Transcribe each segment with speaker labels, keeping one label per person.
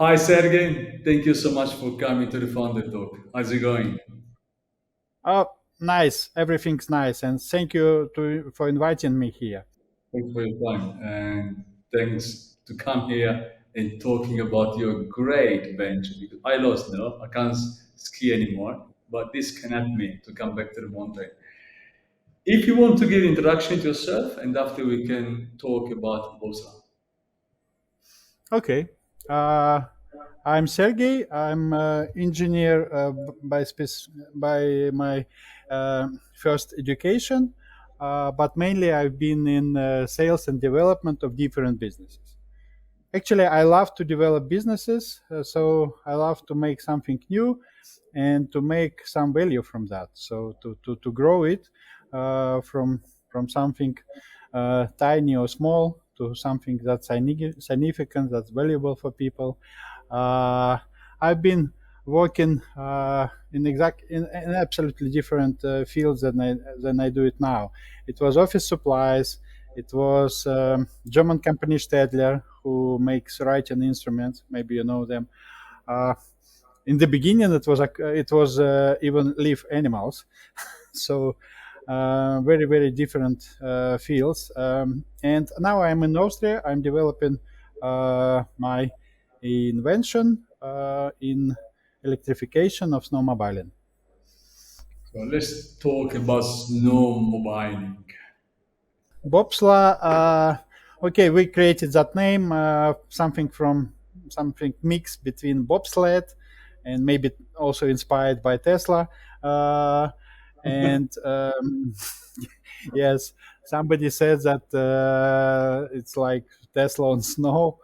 Speaker 1: Hi, Sergey. Thank you so much for coming to the Founder Talk. How's it going?
Speaker 2: Oh, nice. Everything's nice. And thank you for inviting me here.
Speaker 1: Thanks for your time and thanks to come here and talking about your great venture. Because I lost now, I can't ski anymore, but this can help me to come back to the mountain. If you want to give introduction to yourself, and after we can talk about Bobsla.
Speaker 2: Okay. Uh, I'm Sergey. I'm engineer by my first education, but mainly I've been in sales and development of different businesses. Actually, I love to develop businesses, so I love to make something new and to make some value from that. So to grow it from something tiny or small to something that's significant, that's valuable for people. Uh, I've been working in absolutely different fields than I do it now. It was office supplies. It was German company Stadler, who makes writing instruments. Maybe you know them. Uh, in the beginning, it was even live animals, so very different fields. And now I'm in Austria. I'm developing my invention in electrification of snowmobiling.
Speaker 1: So let's talk about snowmobiling.
Speaker 2: Bobsla. Okay, we created that name, something mix between bobsled and maybe also inspired by Tesla. Uh, and yes, somebody said that it's like Tesla on snow.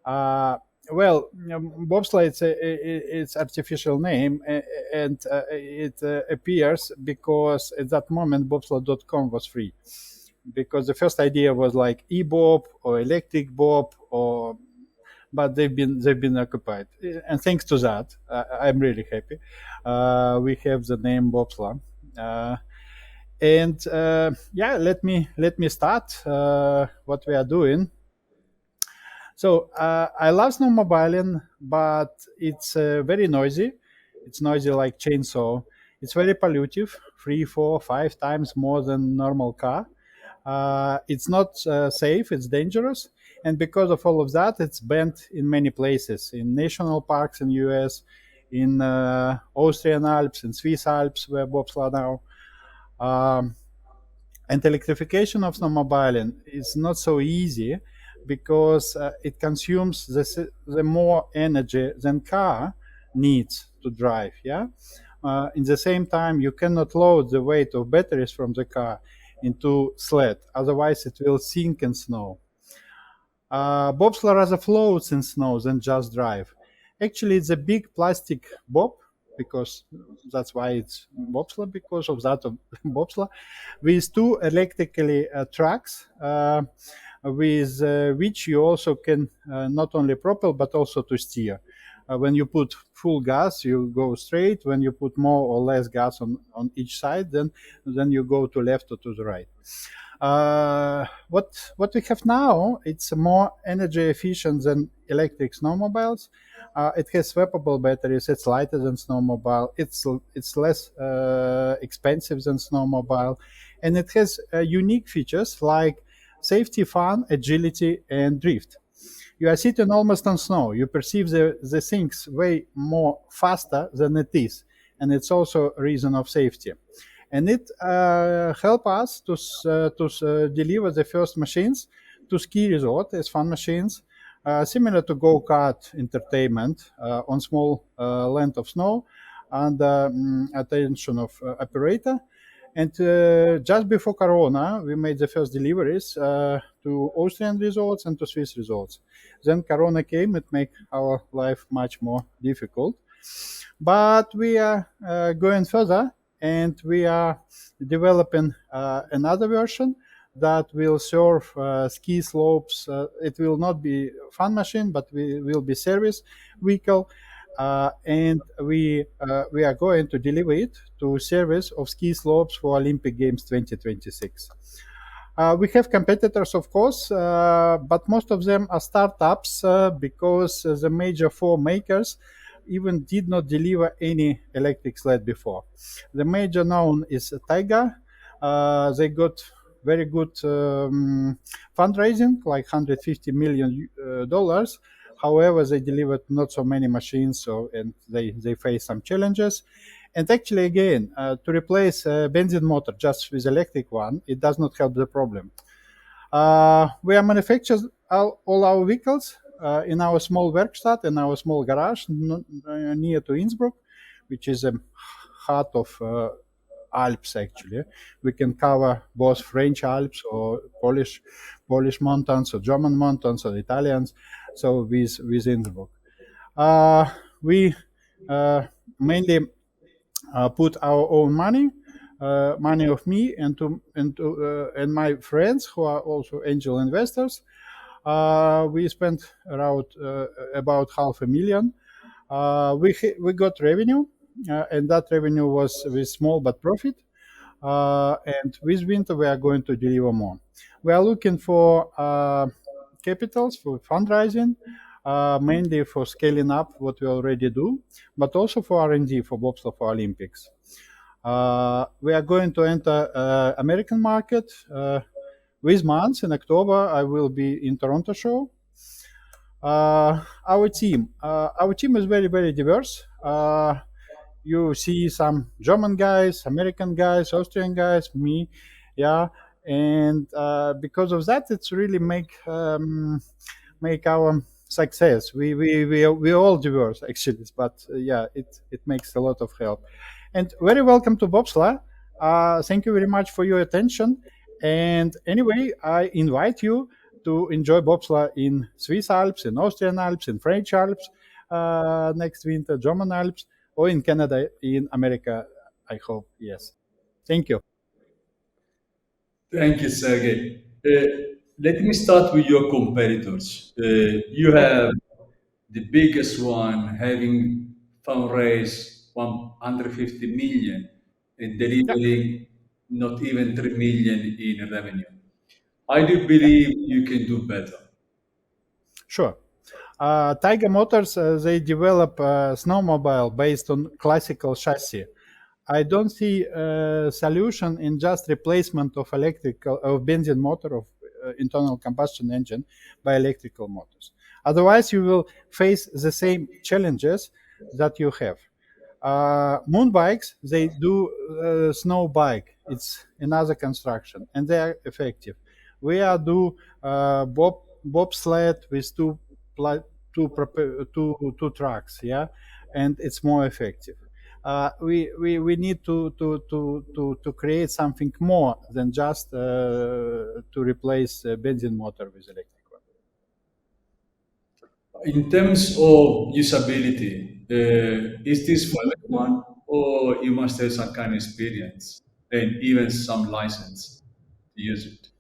Speaker 2: Uh, well, bobsleigh it's artificial name, and it appears because at that moment bobsleigh.com was free, because the first idea was like e-bob or electric bob, or but they've been occupied, and thanks to that, I'm really happy. We have the name bobsleigh. And yeah, let me start what we are doing. So I love snowmobiling, but it's very noisy. It's noisy like chainsaw. It's very pollutive, 3, 4, 5 times more than normal car. It's not safe. It's dangerous, and because of all of that, it's banned in many places, in national parks in US, in Austrian Alps, in Swiss Alps, where bobsleigh now. Um, and electrification of snowmobiling is not so easy because it consumes the more energy than car needs to drive. Yeah. In the same time, you cannot load the weight of batteries from the car into sled, otherwise it will sink in snow. Bobsleigh rather floats in snow than just drive. Actually, it's a big plastic bob, because that's why it's bobsleigh, because of that of bobsleigh, with two electrically tracks, with which you also can not only propel but also to steer. When you put full gas, you go straight. When you put more or less gas on each side, then you go to left or to the right. What we have now, it's more energy efficient than electric snowmobiles. It has swappable batteries. It's lighter than snowmobile. It's less expensive than snowmobile, and it has unique features like safety, fun, agility, and drift. You are sitting almost on snow. You perceive the things way more faster than it is, and it's also a reason of safety. And it help us to deliver the first machines to ski resort as fun machines, similar to go-kart entertainment on small length of snow and attention of operator. And just before Corona, we made the first deliveries to Austrian resorts and to Swiss resorts. Then Corona came; it made our life much more difficult. But we are going further, and we are developing another version that will serve ski slopes. It will not be fun machine, but we will be service vehicle, and we are going to deliver it to service of ski slopes for Olympic Games 2026. We have competitors, of course, but most of them are startups because the major four makers even did not deliver any electric sled before. The major known is Taiga. They got very good fundraising, like 150 million dollars. However, they delivered not so many machines, so and they face some challenges. And actually, again, to replace a benzene motor just with electric one, it does not help the problem. We are manufactures all our vehicles in our small Werkstatt, in our small garage near to Innsbruck, which is a heart of Alps. Actually, we can cover both French Alps or Polish mountains or German mountains or Italians. So with Innsbruck, we mainly put our own money, money of me and my friends who are also angel investors. We spent around about half a million. We got revenue, and that revenue was with small but profit. And with winter, we are going to deliver more. We are looking for capitals for fundraising, mainly for scaling up what we already do, but also for R&D for Bobsla for Olympics. We are going to enter American market this month in October. I will be in Toronto show. Our team is very diverse. You see some German guys, American guys, Austrian guys, me, yeah, and because of that, it's really make our success. We all diverse actually, but yeah, it makes a lot of help. And very welcome to Bobsla. Thank you very much for your attention. And anyway, I invite you to enjoy bobsleigh in Swiss Alps, in Austrian Alps, in French Alps next winter, German Alps, or in Canada, in America. I hope. Yes. Thank you.
Speaker 1: Thank you, Sergey. Let me start with your competitors. You
Speaker 2: Okay.
Speaker 1: have the biggest one having fundraised 150 million and
Speaker 2: Yeah.
Speaker 1: delivering not even 3 million in revenue. I do
Speaker 2: Yeah.
Speaker 1: believe you can do better.
Speaker 2: Sure. Tiger Motors, they develop a snowmobile based on classical chassis. I don't see a solution in just replacement of electrical of benzene motor of internal combustion engine by electrical motors. Otherwise, you will face the same challenges that you have. Moon bikes, they do snow bike. It's another construction, and they are effective. We are do bobsled with two tracks, yeah, and it's more effective. We need to create something more than just to replace benzene motor with electric one.
Speaker 1: In terms of usability, is this for everyone or you must have some kind of experience and even some license to use it?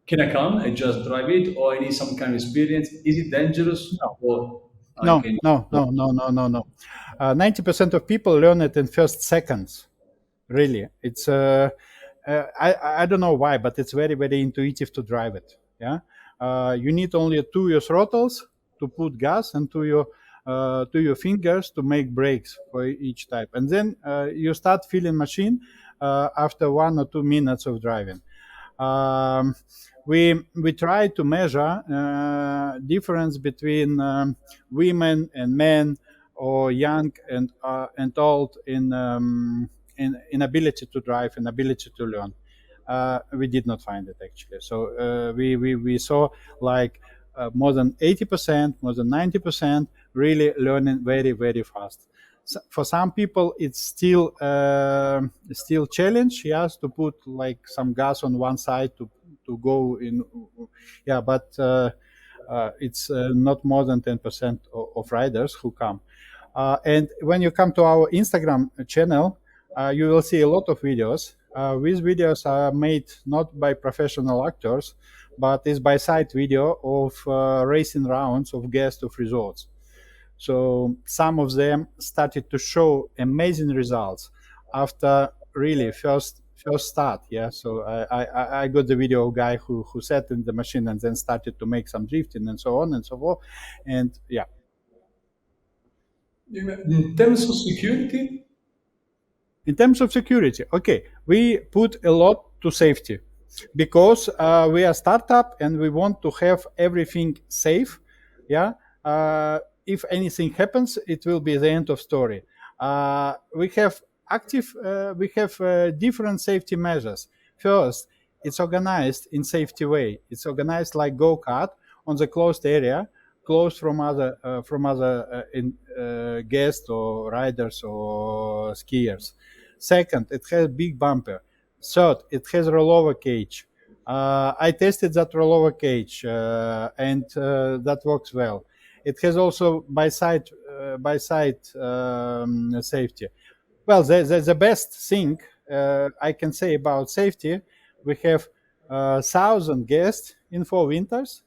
Speaker 1: Can I come and just drive it or I need some kind of experience? Is it dangerous
Speaker 2: No,
Speaker 1: or I
Speaker 2: no,
Speaker 1: can?
Speaker 2: no, no, no, no, no, no. 90% of people learn it in first seconds. Really, it's I don't know why, but it's very intuitive to drive it. Yeah, you need only two your throttles to put gas and to your fingers to make brakes for each type, and then you start feeling machine after 1 or 2 minutes of driving. Um, we try to measure difference between women and men or young and old in ability to drive and ability to learn. We did not find it actually. So we saw like more than 80%, more than 90% really learning very fast. So for some people, it's still challenge. Yes, to put like some gas on one side to go in. Yeah, but it's not more than 10% of riders who come. And when you come to our Instagram channel, you will see a lot of videos. These videos are made not by professional actors, but is by side video of racing rounds of guests of resorts. So some of them started to show amazing results after really first start. Yeah, so I got the video guy who sat in the machine and then started to make some drifting and so on and so forth, and yeah.
Speaker 1: In terms of security,
Speaker 2: In terms of security, okay, we put a lot to safety because we are startup and we want to have everything safe. Yeah, if anything happens, it will be the end of story. We have we have different safety measures. First, it's organized in safety way. It's organized like go kart on the closed area, closed from other guests or riders or skiers. Second, it has big bumper. Third, it has rollover cage. I tested that rollover cage and that works well. It has also by side safety. Well, the best thing I can say about safety, we have 1,000 guests in 4 winters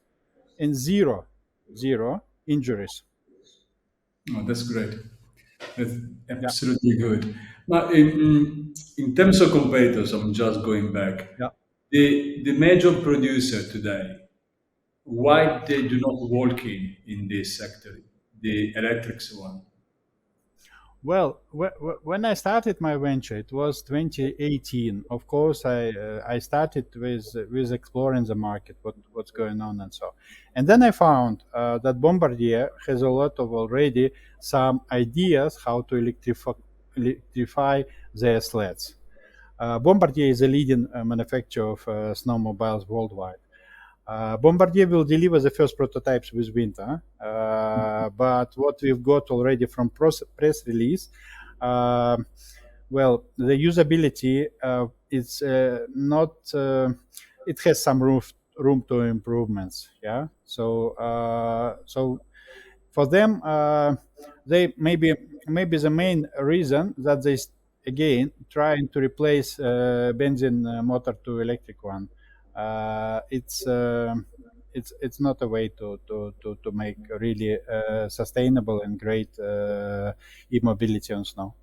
Speaker 2: and zero injuries.
Speaker 1: oh, that's great. That's
Speaker 2: Yeah,
Speaker 1: absolutely good. But in terms of competitors, I'm just going back.
Speaker 2: yeah.
Speaker 1: The major producer today, why they do not work in this sector, the electrics one?
Speaker 2: Well, when I started my venture, it was 2018. Of course, I started with exploring the market, what's going on, and so. And then I found that Bombardier has a lot of already some ideas how to electrify their sleds. Bombardier is a leading manufacturer of snowmobiles worldwide. Bombardier will deliver the first prototypes with winter, but what we've got already from press release, uh, well, the usability is not. It has some room to improvements. Yeah, so for them, they maybe the main reason that they again trying to replace benzene motor to electric one. It's not a way to make really sustainable and great e-mobility on snow.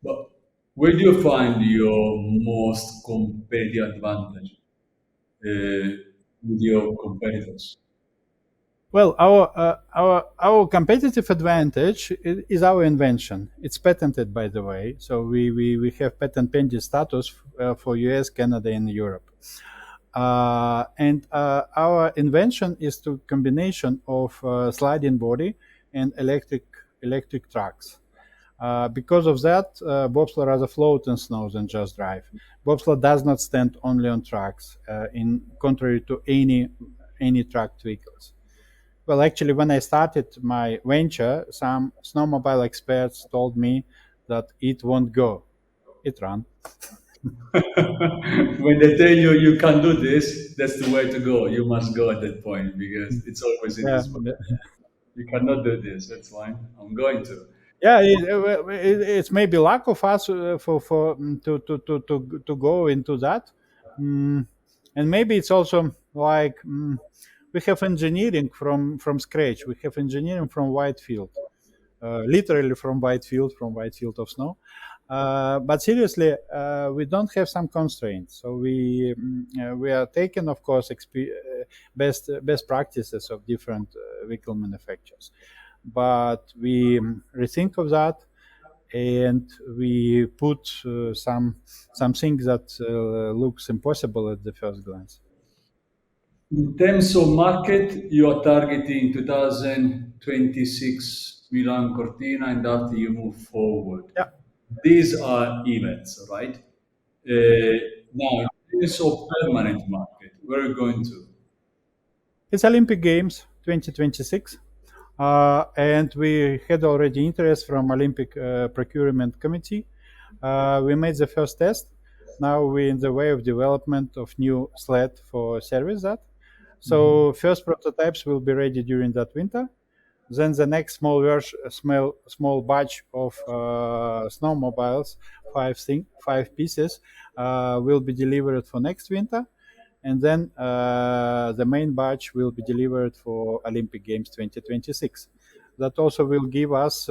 Speaker 1: But where do you find your most competitive advantage with your competitors?
Speaker 2: Well, our competitive advantage is our invention. It's patented, by the way. So we have patent pending status for US, Canada, and Europe. And our invention is to combination of sliding body and electric tracks. Because of that, bobsleigh rather float in snow than just drive. Bobsleigh does not stand only on tracks, in contrary to any tracked vehicles. Well, actually, when I started my venture, some snowmobile experts told me that it won't go. It ran.
Speaker 1: When they tell you you can do this, that's the way to go. You must go at that point because it's always in
Speaker 2: Yeah,
Speaker 1: this way. You cannot do this. That's fine. I'm going to.
Speaker 2: yeah. It's maybe lack of us for to go into that, mm, and maybe it's also like we have engineering from scratch. We have engineering from Whitefield, literally from Whitefield of snow. But seriously, we don't have some constraints. So we are taking, of course, best practices of different vehicle manufacturers. But we rethink of that, and we put some things that looks impossible at the first glance.
Speaker 1: In terms of market, you are targeting 2026 Milan Cortina, and after you move forward.
Speaker 2: Yeah,
Speaker 1: These are events, right? Now, in terms of permanent market, where are you going to?
Speaker 2: it's Olympic Games 2026. And we had already interest from Olympic Procurement Committee. We made the first test. Now we're in the way of development of new sled for service that. So first prototypes will be ready during that winter. Then the next small version, small batch of snowmobiles, 5 pieces, will be delivered for next winter, and then the main batch will be delivered for Olympic Games 2026. That also will give us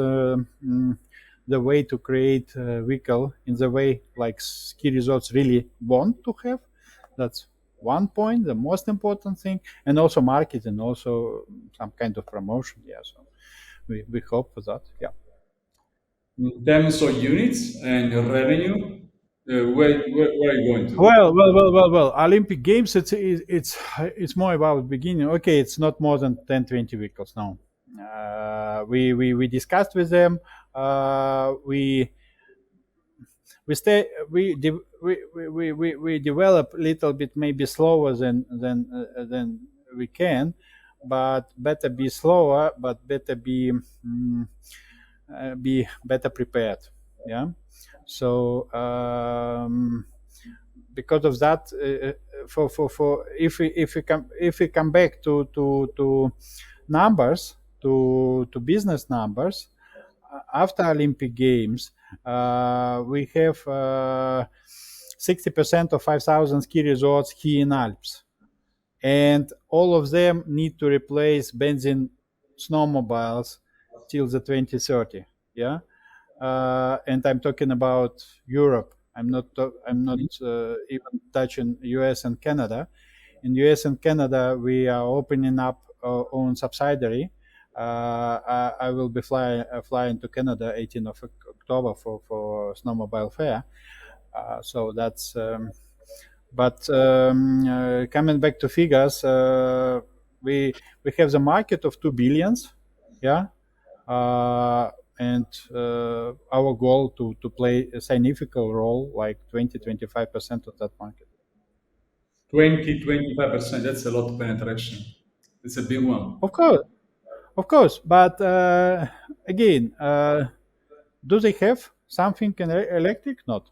Speaker 2: the way to create a vehicle in the way like ski resorts really want to have. That's one point, the most important thing, and also marketing, also some kind of promotion. Yeah, so we hope for that. Yeah.
Speaker 1: In terms of units and revenue, where are you going to?
Speaker 2: Well. Olympic Games, it's more about beginning. Okay, it's not more than 10, 20 vehicles now. We discussed with them. We stay. We develop a little bit maybe slower than we can, but better be slower, but better be better prepared. Yeah. So because of that, for if we come back to numbers, to business numbers, after Olympic Games, we have 60% of 5,000 ski resorts here in Alps, and all of them need to replace benzene snowmobiles till the 2030. Yeah, and I'm talking about Europe. I'm not even touching US and Canada. In US and Canada, we are opening up our own subsidiary. I will be flying to Canada 18th of October for snowmobile fair. So that's. But coming back to figures, we have the market of 2 billions. Yeah, and our goal to play a significant role, like 20-25% of that market.
Speaker 1: 20-25%. That's a lot of penetration. It's a big one.
Speaker 2: Of course, of course. But again, do they have something in electric? Not.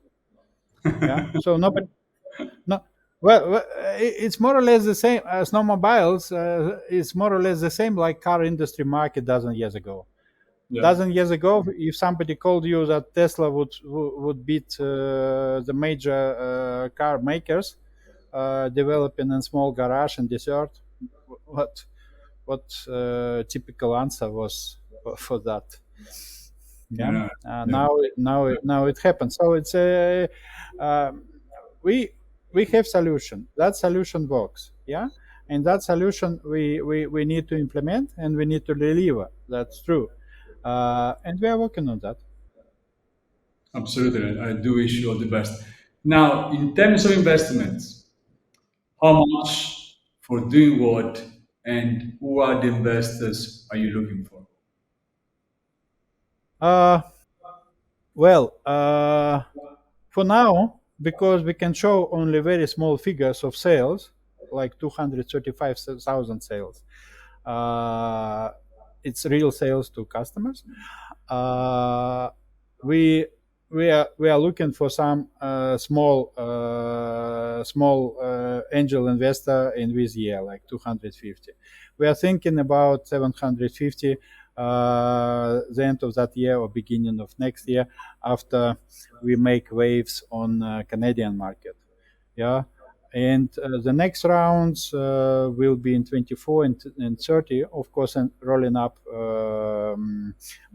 Speaker 2: Yeah. So nobody. No. Well, it's more or less the same as snowmobiles. It's more or less the same like car industry market dozen years ago.
Speaker 1: Yeah.
Speaker 2: Dozen years ago, if somebody told you that Tesla would beat the major car makers developing a small garage in desert, what typical answer was for that? Yeah.
Speaker 1: Yeah. Yeah.
Speaker 2: Now it happens. So it's a we we have solution. That solution works. Yeah. And that solution we need to implement and we need to deliver. That's true. And we are working on that.
Speaker 1: Absolutely. I do wish you all the best. Now, in terms of investments, how much for doing what and who are the investors are you looking for?
Speaker 2: Uh, well, for now, because we can show only very small figures of sales, like 235,000 sales, uh, it's real sales to customers. Uh, we we are looking for some small angel investor in this year, like 250. We are thinking about 750 the end of that year or beginning of next year, after we make waves on Canadian market. Yeah. And the next rounds will be in 24 and 30, of course, and rolling up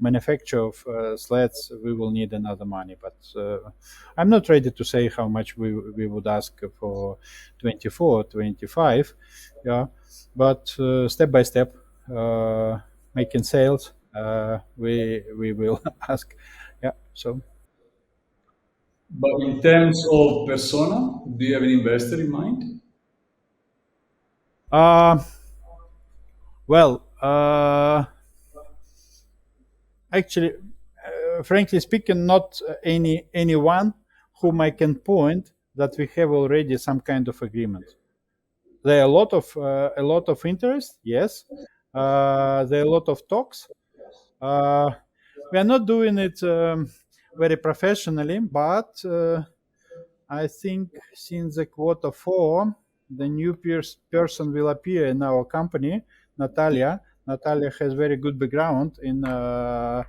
Speaker 2: manufacture of sleds, we will need another money. But I'm not ready to say how much we would ask for 24, 25. Yeah. But step by step, making sales, we will ask. Yeah. So.
Speaker 1: But in terms of persona, do you have an investor in mind?
Speaker 2: Uh, well, actually, frankly speaking, not anyone whom I can point that we have already some kind of agreement. There are a lot of interest. Yes, there are a lot of talks. Uh, we are not doing it very professionally, but I think since the quarter four, the new person will appear in our company, Natalia. Natalia has very good background in the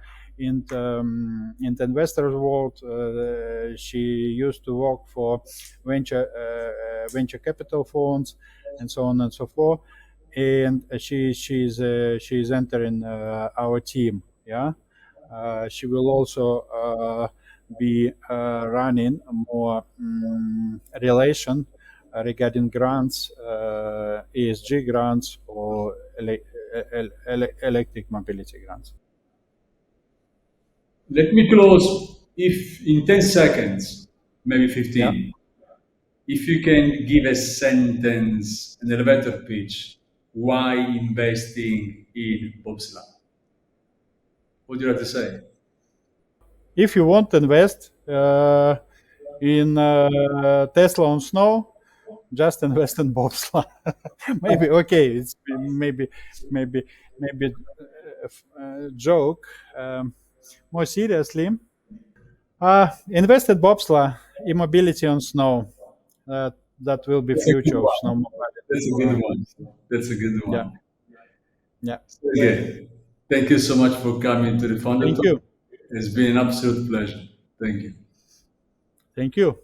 Speaker 2: investors world. She used to work for venture capital funds and so on and so forth. And she's entering our team. Yeah. She will also be running more relation regarding grants, ESG grants, or electric mobility grants.
Speaker 1: Let me close if in 10 seconds, maybe
Speaker 2: Yeah.
Speaker 1: 15. If you can give a sentence, an elevator pitch, why investing in Bobsla? What do you have to say?
Speaker 2: If you want to invest in Tesla on snow, just invest in bobsleigh. Maybe okay. It's maybe maybe joke. More seriously, invest in bobsleigh, e-mobility on snow. That will be
Speaker 1: That's a good
Speaker 2: future of
Speaker 1: one.
Speaker 2: snowmobile.
Speaker 1: That's a good
Speaker 2: Uh,
Speaker 1: one. That's a good
Speaker 2: yeah,
Speaker 1: one.
Speaker 2: yeah.
Speaker 1: Okay. Thank you so much for coming to the Founder
Speaker 2: Thank
Speaker 1: Talk.
Speaker 2: you,
Speaker 1: It's been an absolute pleasure. Thank you.
Speaker 2: thank you.